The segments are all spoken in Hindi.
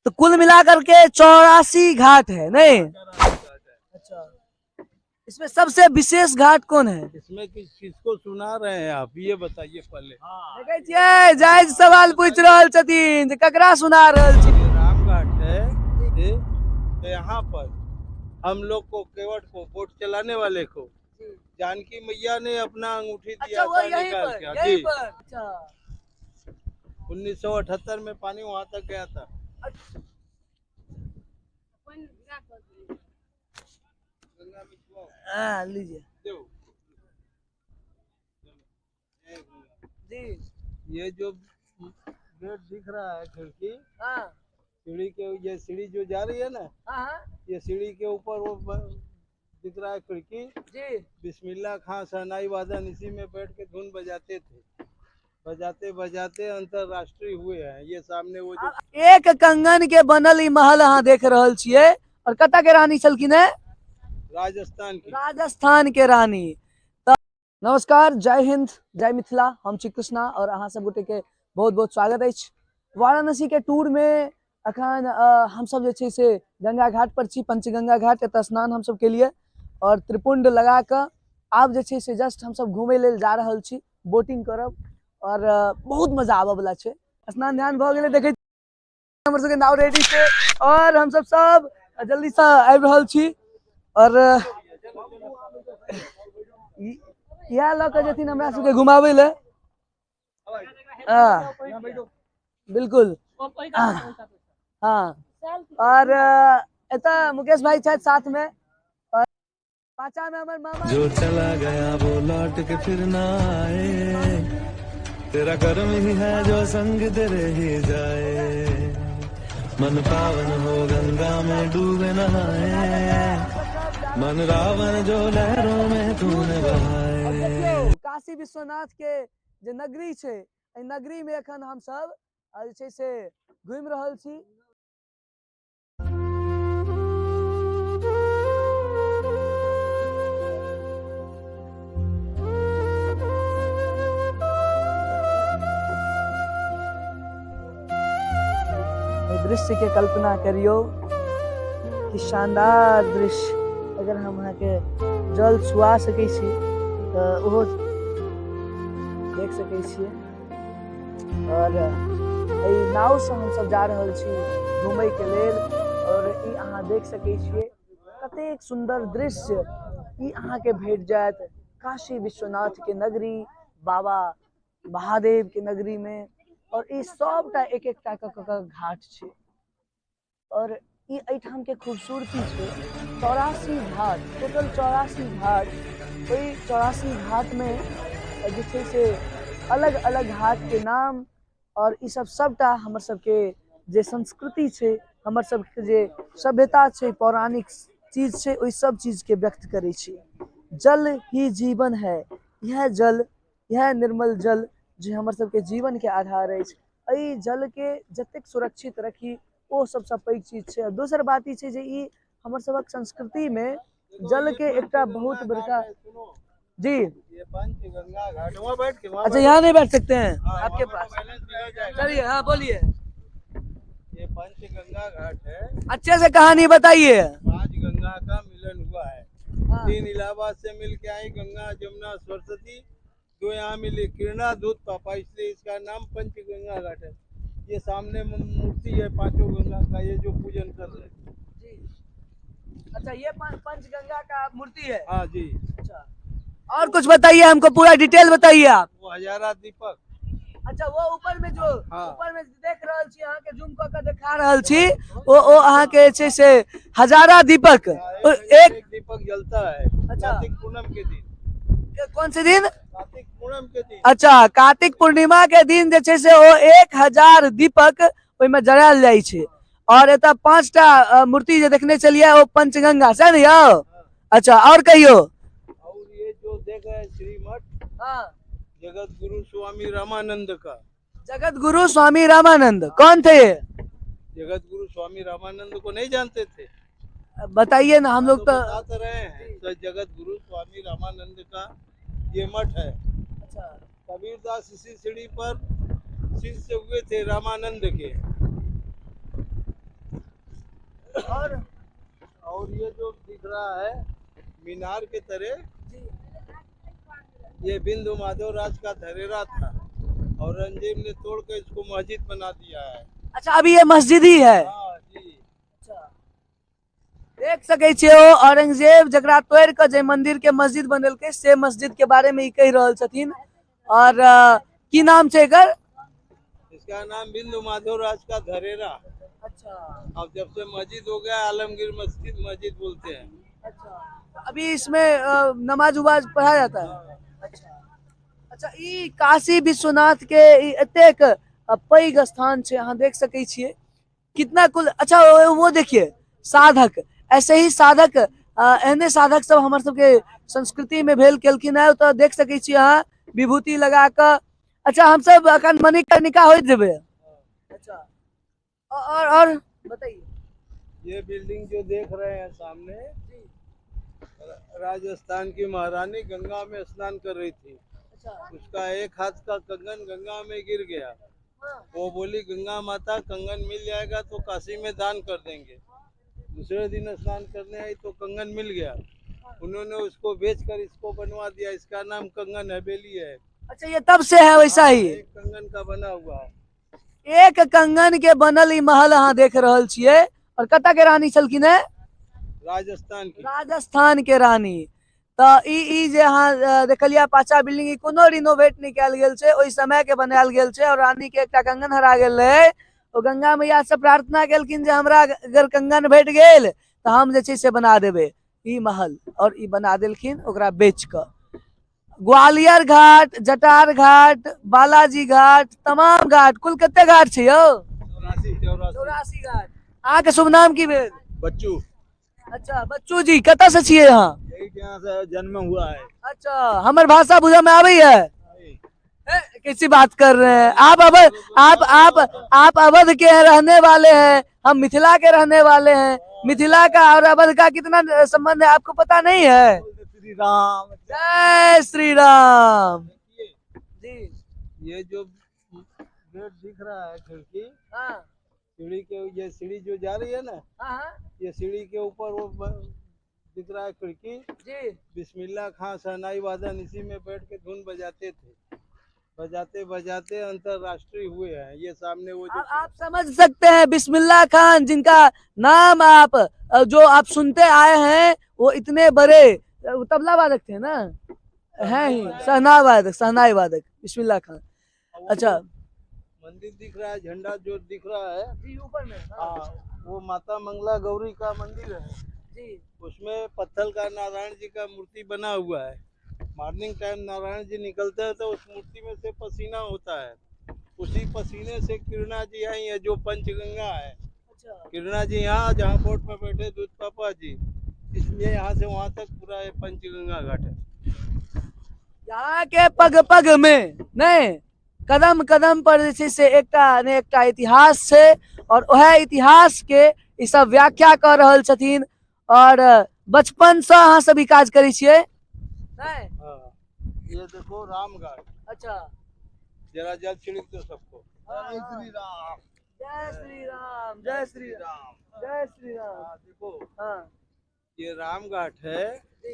तो कुल मिलाकर के 84 घाट है नहीं? अच्छा, इसमें सबसे विशेष घाट कौन है? इसमें किसको सुना रहे हैं आप, ये बताइए पहले। देखै छियै जायज सवाल पूछ रहल छथिन जे ककरा सुना रहल छी। राम घाट है, तो यहाँ पर हम लोग को केवट को वोट चलाने वाले को जानकी मैया ने अपना अंगूठी दिया अच्छा, वो था यहीं निकाल पर, के। यहीं जी, पर। अच्छा, 1978 में पानी वहाँ तक गया था। हाँ लीजिए जी। ये जो गेट दिख रहा है खिड़की, हाँ सीढ़ी के, ये सीढ़ी जो जा रही है ना, हाँ ये सीढ़ी के ऊपर वो दिख रहा है खिड़की। जी। बिस्मिल्लाह खां शहनाई वादन इसी में बैठ के धुन बजाते थे, बजाते बजाते अंतरराष्ट्रीय हुए हैं। ये सामने वो जो एक कंगन के बनल ई महल अहाँ देख रहल छियै, और कतऽ के रानी छलखिन है? राजस्थान की। राजस्थान के रानी। नमस्कार, जय हिंद, जय मिथिला। हम छी कृष्णा और अहाँ सब गोटे के बहुत बहुत स्वागत अछि वाराणसी के टूर में। अखन हम सब जे छै से गंगा घाट पर छी, पंचगंगा घाट। एतऽ स्नान हम सब केलिए और त्रिपुंड लगा कऽ आब जे छै से जस्ट हम सब घूमे लेल जा रहल छी, बोटिंग करब और बहुत मजा आबऽ वाला छै। स्नान ध्यान भऽ गेलै, देखै हमर सबके नाव रेडी छै और हम सब जल्दी से आबि रहल छी। और इएह लऽ कऽ जेथिन हमरा सबके घुमाबै लए। बिल्कुल हाँ। और एतऽ मुकेश भाई छथि साथ में, और पाछा में हमर मामा। जो चला गया वो लौट के फिर ना आए, तेरा कर्म ही है जो संग तेरे ही जाए। मन पावन हो गंगा में डूबे नहाए, मन रावण जो लहरों में तूने बहाए। काशी विश्वनाथ के जे नगरी छै, एहि नगरी में एखन हम सब जे छै से घूमि रहल छी। दृश्य के कल्पना करियो कि शानदार दृश्य। अगर हम अहाँ के जल छुआ सकै छी तो ओहो देख सकै छियै। और एहि नाव से हम सब जा रहल छी घूमय के लेल, और ई अहाँ देख सकै छियै कतेक सुंदर दृश्य ई अहाँ के भेट जायत काशी विश्वनाथ के नगरी, बाबा महादेव के नगरी में। और ई सबटा एक एकटा क घाट छै, और ई एठाम के खूबसूरती छै। 84 घाट, टोटल 84 घाट। ओई 84 घाट में जे छै से अलग अलग घाट के नाम और ई सब सबटा हमर सबके जे संस्कृति छै, हमर सबके जे सभ्यता छै, पौराणिक चीज छै, ओई सब चीज के व्यक्त करै छै। जल ही जीवन है, यह जल, यह निर्मल जल जे हमर सबके जीवन के आधार अछि। एहि जल के जतेक सुरक्षित रखी ओ सबसे पैघ चीज छै। दोसर बात ई छै जे ई हमर सबक संस्कृति में जल के एकटा बहुत बड़का। जी, ये पंचगंगा घाट, वहाँ बैठ के, अच्छा यहाँ नहीं बैठ सकते हैं आपके वहाँ पास? बैलेंस बिगड़ जाएगा। चलिए, हाँ बोलिए। ये पंचगंगा घाट है, अच्छे से कहानी बताइए। 5 गंगा का मिलन हुआ है। हाँ। 3 इलाहाबाद से मिल के आई, गंगा जमुना सरस्वती। 2 यहाँ मिली, किरणा दूध पापा, इसलिए इसका नाम पंचगंगा घाट है। ये सामने मूर्ति है 5 गंगा का, ये जो पूजन कर रहे हैं। जी, अच्छा ये पंचगंगा का मूर्ति है? हाँ जी। अच्छा, और कुछ बताइए हमको, पूरा डिटेल बताइए आप। वो हजारा दीपक। अच्छा, वो ऊपर में जो हाँ। ऊपर में देख रहल छी, अहाँ के जूम क के दिखा रहल छी, ओ अहाँ के छै से हजारा दीपक। एक दीपक जलता है। अच्छा। कार्तिक पूर्णिमा के दिन। कौन से दिन? कार्तिक पूर्णिमा के दिन। अच्छा, कार्तिक पूर्णिमा के दिन जे छै से ओ 1000 दीपक ओहि में जरायल जाइ छै। और एतऽ 5टा मूर्ति जे देखने चलिए वो पंचगंगा से न यौ? अच्छा, और कहियो। और ये जो देख रहे हैं श्रीमठ, हाँ, जगत गुरु स्वामी रामानंद का। जगत गुरु स्वामी रामानंद कौन थे? जगत गुरु स्वामी रामानंद को नहीं जानते थे? बताइए ना, हम लोग तो बता रहे हैं। तो जगत गुरु स्वामी रामानंद का ये मठ है। अच्छा, कबीरदास इसी सीढ़ी पर शिष्य हुए थे रामानंद के। और ये जो दिख रहा है मीनार के तरह, ये बिंदु माधव राज का धरेरा था, औरंगजेब ने तोड़ के इसको मस्जिद बना दिया है। अच्छा, अभी ये मस्जिद ही है। हाँ जी। देख सके छे ओ औरंगजेब जकरा तोड़ के जे मंदिर के मस्जिद बनेलकै से मस्जिद के बारे में ही कह रहल छथिन। और की नाम छे एकर? इसका नाम बिंदु माधव राज का धरेरा। अच्छा। अब जब से मस्जिद हो गया आलमगीर मस्जिद मस्जिद बोलते हैं। अच्छा, अभी इसमें नमाज उमाज पढ़ा जाता है। अच्छा, ई काशी विश्वनाथ के ई एतेक पैघ स्थान छे, अहाँ देख सकै छियै कितना कुल। अच्छा, वो देखिए साधक, ऐसे ही साधक एहने साधक सब हमर सबके संस्कृति में भेल केलखिन है। तो देख सकै छियै अहाँ विभूति लगा कऽ। अच्छा, हम सब अखन मणिकर्णिका होइत जेबै। अच्छा, और बताइए। ये बिल्डिंग जो देख रहे हैं सामने, राजस्थान की महारानी गंगा में स्नान कर रही थी। उसका एक हाथ का कंगन गंगा में गिर गया। वो बोली गंगा माता कंगन मिल जाएगा तो काशी में दान कर देंगे। दूसरे दिन स्नान करने आई तो कंगन मिल गया। उन्होंने उसको बेचकर इसको बनवा दिया। इसका नाम कंगन हवेली है। अच्छा, ये तब से है वैसा ही? एक कंगन का बना हुआ है। एक कंगन के बनल ई महल अहाँ देख रहल छियै। और कतऽ के रानी छलखिन है? राजस्थान की। राजस्थान के रानी। तो ई जे अहाँ देखलिया पाछा बिल्डिंग, ई कोनो रिनोवेट नहीं कयल गेल छै, ओहि समय के बनायल गेल छै। और रानी के एकटा कंगन हरा गेल रहे, ओ गंगा मैया से प्रार्थना केलखिन जे हमरा अगर कंगन भेट गेल तो हम जे छै से बना देबै ई महल। और ई बना देलखिन ओकरा बेच कऽ। ग्वालियर घाट, जटार घाट, बालाजी घाट, तमाम घाट, कुल कते घाट छै यौ? 84 घाट। अहाँ के शुभ नाम की भेल? बच्चू। अच्छा, बच्चू जी कतऽ से छियै अहाँ? यहाँ से जन्म हुआ है। अच्छा, हमार भाषा बुझे में आबै है? कैसी बात कर रहे हैं आप? आप अवध के रहने वाले हैं, हम मिथिला के रहने वाले हैं। मिथिला का और अवध का कितना संबंध है आपको पता नहीं है? श्री राम, जय श्री राम जी। ये जो गेट दिख रहा है खिड़की, हाँ सीढ़ी के, ये सीढ़ी जो जा रही है ना, ये सीढ़ी के ऊपर वो दिख रहा है खिड़की जी। बिस्मिल्लाह खां शहनाई वादन इसी में बैठ के धुन बजाते थे। बजाते बजाते अंतरराष्ट्रीय हुए हैं। ये सामने वो जो आप समझ सकते हैं बिस्मिल्लाह खान जिनका नाम आप जो आप सुनते आए हैं, वो इतने बड़े तबला वादक थे ना, हैं ही शहनाई वादक बिस्मिल्लाह खान। अच्छा, मंदिर दिख रहा है, झंडा जो दिख रहा है जी ऊपर में, हाँ, वो माता मंगला गौरी का मंदिर है जी। उसमें पत्थर का नारायण जी का मूर्ति बना हुआ है। मॉर्निंग टाइम नारायण जी निकलते हैं तो उस मूर्ति में से पसीना होता है। उसी पसीने से किरणा जी आई है जो पंचगंगा है। अच्छा, किरणा जी यहाँ जहाँ बोट में बैठे दूध पापा जी, इसलिए यहाँ से वहाँ तक पूरा ये पंचगंगा घाट है। यहाँ के पग पग में नहीं, कदम कदम पर जे छै से एकटा ने एकटा इतिहास छै। और वह इतिहास के ई सब व्याख्या कर रहल छथिन। और बचपन से अहाँ सब ई काज करै छियै नहीं? हाँ, ये देखो राम घाट। अच्छा, जरा जल छिड़क दो सबको। हाँ, जय श्री राम, जय श्री राम, जय श्री राम, जय श्री राम। हाँ, देखो हाँ ये राम घाट है।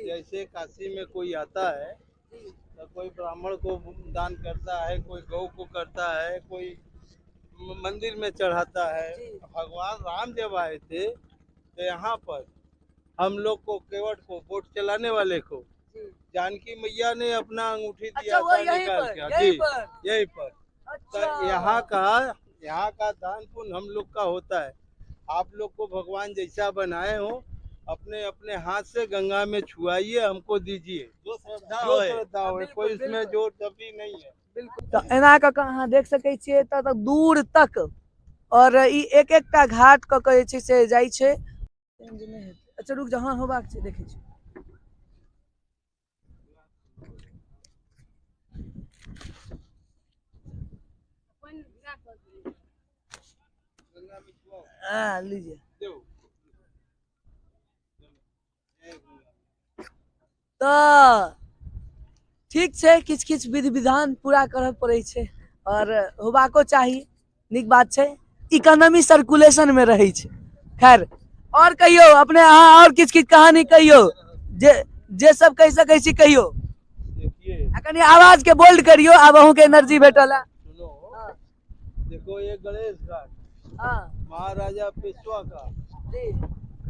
जैसे काशी में कोई आता है तो कोई ब्राह्मण को दान करता है, कोई गौ को करता है, कोई मंदिर में चढ़ाता है। भगवान राम जब आए थे तो यहाँ पर हम लोग को, केवट को, बोट चलाने वाले को जानकी मैया ने अपना अंगूठी दिया अच्छा, था यहीं निकाल पर, के। यहीं पर। अच्छा। तो यहाँ का दान पुण्य हम लोग का होता है। आप लोग को भगवान जैसा बनाए हो अपने अपने हाथ से गंगा में छुआइए, हमको दीजिए जो श्रद्धा हो। कोई इसमें जोर जबरी नहीं है। तो एना कऽ अहाँ देख सकै छियै तऽ दूर तक। और ई एक एकटा घाट कऽ के जे छै से जाइ छै। अच्छा रुक जहाँ होबाक छै देखै छी। लीजिए। तो ठीक छै, किछ किछ विधि विधान पूरा करऽ पड़ै छै और होबाको चाही। नीक बात छै, इकोनॉमी सर्कुलेशन में रहै छै। खैर और कहियो अपने हाँ और किछ किछ कहानी कहियो जे सब कह सकै छी कहियो। देखिए कनी आवाज के बोल्ड करियो, आब अहूँ के एनर्जी भेटल है। सुनो, देखो ये गणेश घाट हाँ महाराजा पेशवा का, जी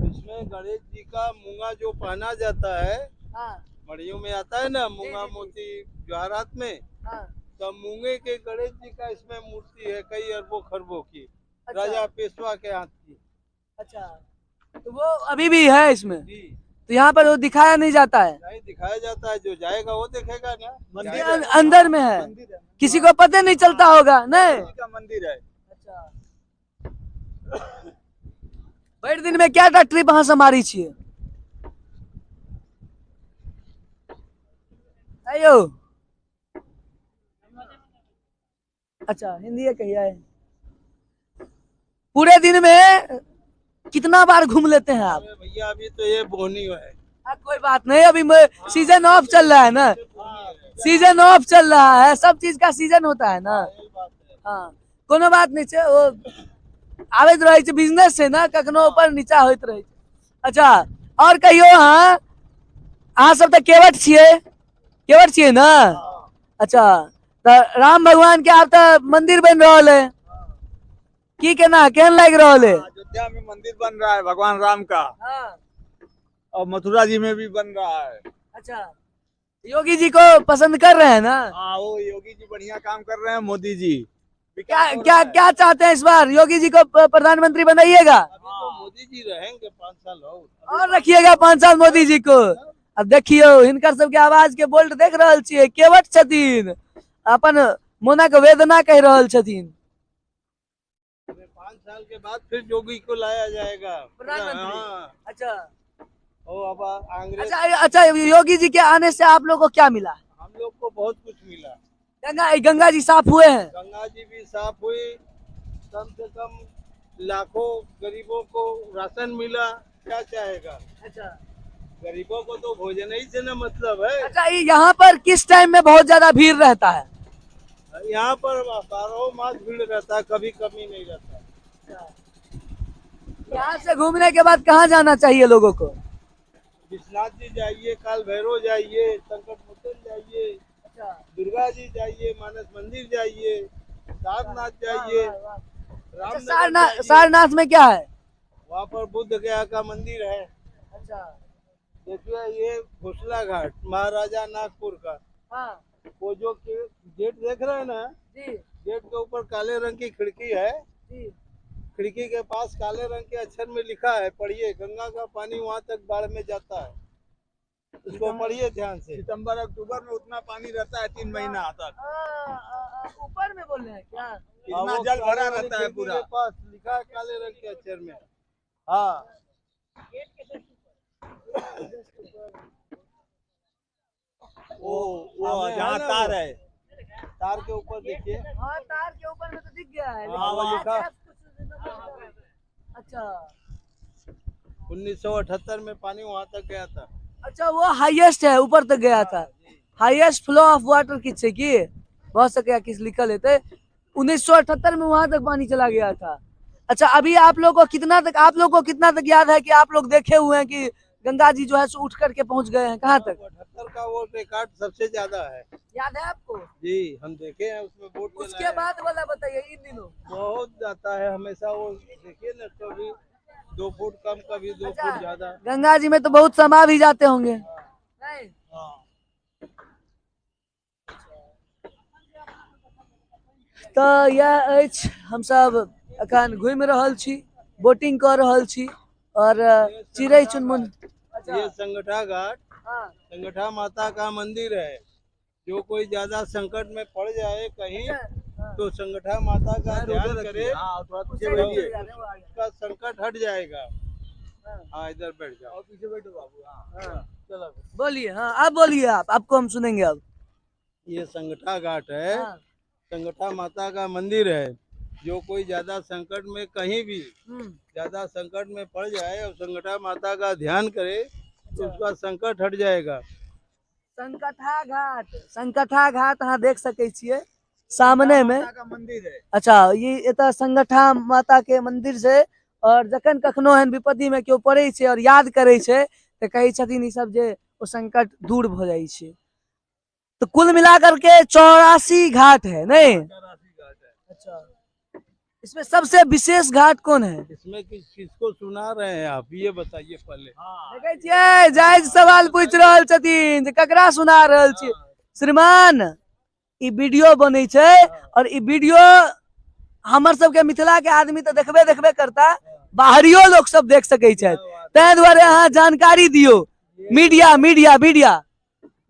इसमें गणेश जी का मूंगा जो पहना जाता है, हाँ मड़ियों में आता है ना मूंगा जी। मोती ज्वारात में, हाँ तो मूंगे के गणेश जी का इसमें मूर्ति है कई अरबों खरबों की, अच्छा। राजा पेशवा के हाथ की। अच्छा, तो वो अभी भी है इसमें? जी तो यहाँ पर वो दिखाया नहीं जाता है? नहीं दिखाया जाता है, जो जाएगा वो देखेगा ना। मंदिर अंदर में है, मंदिर है, किसी को पता नहीं चलता होगा नहीं? जी का मंदिर है। अच्छा, भर दिन में क्या टा ट्रिप अहाँ से मारी छियै? अयो अच्छा, हिंदी है कहिए। पूरे दिन में कितना बार घूम लेते हैं आप? अरे भैया अभी तो ये बोनी है। कोई बात नहीं, अभी सीजन ऑफ चल रहा है ना, सीजन ऑफ चल रहा है, सब चीज का सीजन होता है ना। हाँ कोनो बात नहीं छै, वो आबैत रहे छै बिजनेस से ना, कखनो ऊपर नीचा होइत रहे छै। अच्छा और कहियो अहाँ सब तो केवट छियै ना? अच्छा तो राम भगवान के आब तो मंदिर बन रहल है, की केहन लाग रहल है? अयोध्या में मंदिर बन रहा है भगवान राम का, हाँ और मथुरा जी में भी बन रहा है। अच्छा, योगी जी को पसंद कर रहे हैं ना? हाँ वो योगी जी बढ़िया काम कर रहे हैं, मोदी जी क्या क्या क्या चाहते हैं इस बार? योगी जी को प्रधानमंत्री बनाइएगा? अभी तो मोदी जी रहेंगे 5 साल और रखिएगा 5 साल मोदी जी को। अब देखियो हिनकर सबके आवाज के बोल्ट देख रहल छियै, केवट छथिन, अपन मोना के वेदना कह रहल छथिन। 5 साल के बाद फिर योगी को लाया जाएगा प्रधानमंत्री। हाँ। अच्छा ओ अब अंग्रेज अच्छा, योगी जी के आने से आप लोग को क्या मिला? हम लोग को बहुत कुछ मिला। गंगा जी साफ हुए हैं? गंगा जी भी साफ हुई, कम से कम लाखों गरीबों को राशन मिला। क्या चाहेगा, अच्छा गरीबों को तो भोजन ही से ना मतलब है। अच्छा, यहाँ पर किस टाइम में बहुत ज्यादा भीड़ रहता है? यहाँ पर 12 मास भीड़ रहता है, कभी कमी नहीं रहता। यहाँ से घूमने के बाद कहाँ जाना चाहिए लोगों को? विश्वनाथ जी जाइए, काल भैरव जाइए, संकट मोचन जाइए, दुर्गा जी जाइए, मानस मंदिर जाइए, सारनाथ जाइए, रामनगर जाइए। सारनाथ में क्या है? वहाँ पर बुद्ध गया का मंदिर है। अच्छा देखिए ये घोसला घाट महाराजा नागपुर का, हाँ वो जो गेट देख रहे हैं ना, जी गेट के ऊपर काले रंग की खिड़की है, जी खिड़की के पास काले रंग के अक्षर में लिखा है, पढ़िए, गंगा का पानी वहाँ तक बाढ़ में जाता है, इसको पढ़िए ध्यान से। सितंबर अक्टूबर में उतना पानी रहता है 3 महीना तक, ऊपर में बोल रहे हैं क्या? इतना वो जल भरा काले वाली रहता है खिड़की पूरा। के पास लिखा है काले रंग के अक्षर में। हाँ वो सामने जहाँ है ना तार वो। है, तार के ऊपर देखिए, हाँ तार के ऊपर में तो दिख गया है, हाँ, वो लिखा। अच्छा 1978 में पानी वहाँ तक गया था। अच्छा, वो हाईएस्ट है, ऊपर तक गया था। हाईएस्ट फ्लो ऑफ वाटर किस की बहुत सके किस लिखल है 1978 में वहां तक पानी चला गया था। अच्छा अभी आप लोग को कितना तक याद है कि आप लोग देखे हुए हैं कि गंगा जी जो है सो उठ करके पहुंच गए हैं कहाँ तक? 78 का वो रिकॉर्ड सबसे ज्यादा है। याद है आपको? जी हम देखे हैं, उसमें बोट उसके बाद वाला बताइए, इन दिनों बहुत जाता है हमेशा, वो देखिए ना, कभी 2 फुट कम, कभी 2 फुट ज्यादा। गंगा जी में तो बहुत समा भी जाते होंगे नहीं? तो यह अछि, हम सब अखन घूमि रहल छी, बोटिंग कर रहल छी और चिड़ै चुनमुन। ये संगठा घाट हाँ संगठा माता का मंदिर है। जो कोई ज्यादा संकट में पड़ जाए कहीं, तो संगठा माता का ध्यान करे, उसका संकट हट जाएगा। हाँ इधर बैठ जाओ, पीछे बैठो बाबू। हाँ चलो बोलिए। हाँ आप बोलिए, आपको हम सुनेंगे अब। ये संगठा घाट है, हाँ। संगठा माता का मंदिर है। जो कोई ज्यादा संकट में कहीं भी ज्यादा संकट में पड़ जाए और संगठा माता का ध्यान करे, तो उसका संकट हट जाएगा। संकठा घाट अहाँ देख सकै छियै सामने में का मंदिर है। अच्छा ये संगठा माता के मंदिर से और जखन कखनो एहन विपत्ति में केओ पड़े छै और याद करे छै तो कहे छथिन ई सब जे वो संकट दूर भ जाय छै। तो कुल मिलाकर के 84 घाट है नहीं? अच्छा, इसमें सबसे विशेष घाट कौन है? इसमें किसको सुना रहे हैं आप, ये बताइए पहले। देखे छियै जायज सवाल पूछ रहल छथिन जे ककरा सुना रहल छी। श्रीमान ई वीडियो बनै छै और ई वीडियो हमर सबके मिथिला के आदमी तो देखबे करता, बाहरियो लोग सब देख सकै छै, तै दुआरे अहाँ जानकारी दियो। मीडिया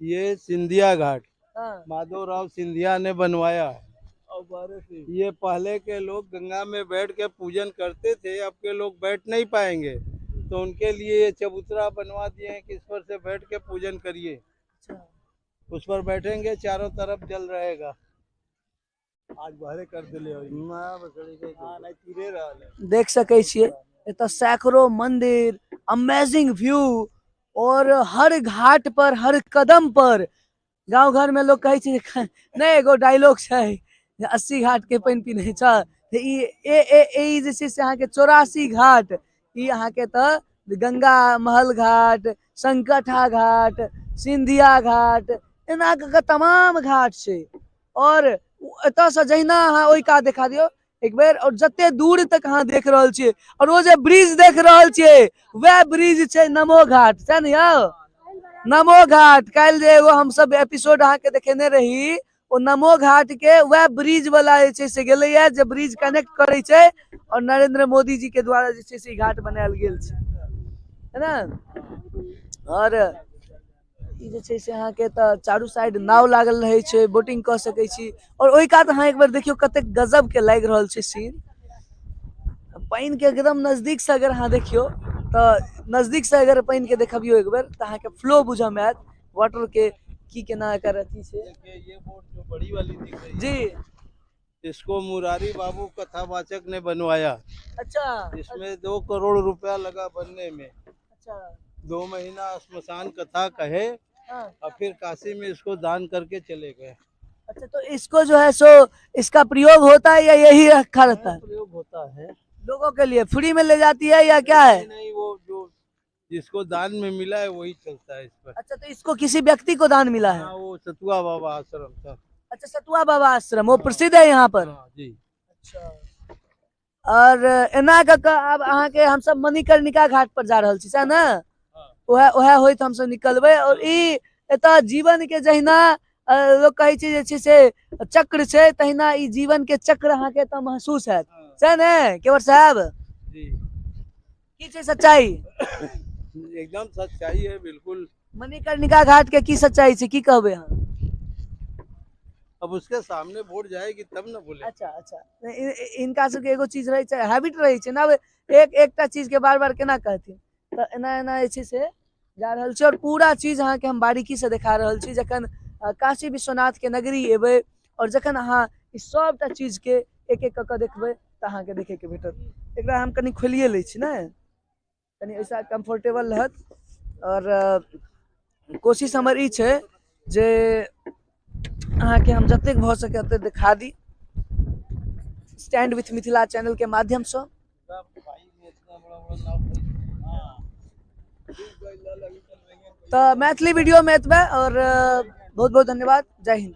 ये सिंधिया घाट माधवराव सिंधिया ने बनवाया है। ये पहले के लोग गंगा में बैठ के पूजन करते थे, अब के लोग बैठ नहीं पाएंगे तो उनके लिए ये चबूतरा बनवा दिए हैं कि इस पर से बैठ के पूजन करिए। उस पर बैठेंगे, चारों तरफ जल रहेगा। आज बाहरे कर दिले देख सकै छियै एतऽ सैकड़ों मंदिर, अमेजिंग व्यू, और हर घाट पर हर कदम पर गांव घर में लोग कहे छै नहीं एगो डायलॉग छै 80 घाट के पानी पीने छ, ई जे छै से अहाँ के 84 घाट, ई अहाँ के त गंगा महल घाट, संकठा घाट, सिंधिया घाट, एना के तमाम घाट छै। और एतऽ से जहिना अहाँ ओइ कात देखा दियौ एक बेर, और जते दूर तक अहाँ देख रहल छियै, और वो जे ब्रिज देख रहल छियै वह ब्रिज छै नमो घाट, छै ने यौ? नमो घाट काल्हि जे एगो हम सब एपिसोड अहाँ के देखेने रही, ओ नमो घाट के वह ब्रिज वाला जे छै से गेलै है, जे ब्रिज कनेक्ट करे छै और नरेंद्र मोदी जी के द्वारा जे छै से घाट बनायल गेल छै, है ना? और ई जे छै से अहाँ के त चारू साइड नाव लागल रहे छै, बोटिंग क सकै छी। और ओइ कात अहाँ एक बार देखियो कते गजब के लागि रहल छै सीन, पानी के एकदम नजदीक से अगर अहाँ देखियो तो नजदीक से अगर पानी के देखबियो एक बार तो अहाँ के फ्लो बुझ में आयत वाटर के की केना एकर अथी छै। ये बोट जो बड़ी वाली दिख रही है जी, इसको मुरारी बाबू कथावाचक ने बनवाया। अच्छा, इसमें 2 करोड़ रुपया लगा बनने में। अच्छा, 2 महीना श्मशान कथा कहे हाँ, और फिर काशी में इसको दान करके चले गए। अच्छा। तो इसको जो है सो इसका प्रयोग होता है या यही रखा रहता है? प्रयोग होता है लोगों के लिए फ्री में ले जाती है या क्या है? नहीं, वो जो जिसको दान में मिला है वही चलता है इस पर। अच्छा, तो इसको किसी व्यक्ति को दान मिला है? हाँ, वो सतुआ बाबा आश्रम था। अच्छा, सतुआ बाबा आश्रम, वो प्रसिद्ध है यहाँ पर। हाँ जी। अच्छा, और एना के अब अहाँ के हम सब मणिकर्णिका घाट पर जा रहल छी, सैह ना? ओहे होइत हम सब निकलबै। और ई एतऽ जीवन के जहिना लोग कहे छै जे छै से चक्र छै, तहिना ई जीवन के चक्र अहाँ के एतऽ महसूस हैत, सैह ने केवर साहब? जी, की छै सच्चाई? एकदम सच्चाई है बिल्कुल। मणिकर्णिका घाट के की सच्चाई छै, की कहबै अहाँ? अब उसके सामने बोर्ड जाएगी तब ना बोले। अच्छा, इनका सबके एगो चीज रहे छै, हैबिट रहे छै ना, एकटा चीज के बार बार केना कहथिन, तो एना जे छै से जा रहल छै। और पूरा चीज अहाँ के हम बारीकी से देखा रहल छी। जखन काशी विश्वनाथ के नगरी एबै और जखन अहाँ ई सबटा चीज के एक एक कऽ देखबै तऽ अहाँ के देखे के भेटत। एकरा हम कनी खोलिए लै छी ने, कनी ऐसा कंफर्टेबल रहत। और कोशिश हमर ई छै जे अहाँ के हम जतेक भऽ सके ओते दिखा दी स्टैंड विथ मिथिला चैनल के माध्यम से। तो मैथिली वीडियो में एतबे, और बहुत बहुत धन्यवाद। जय हिंद।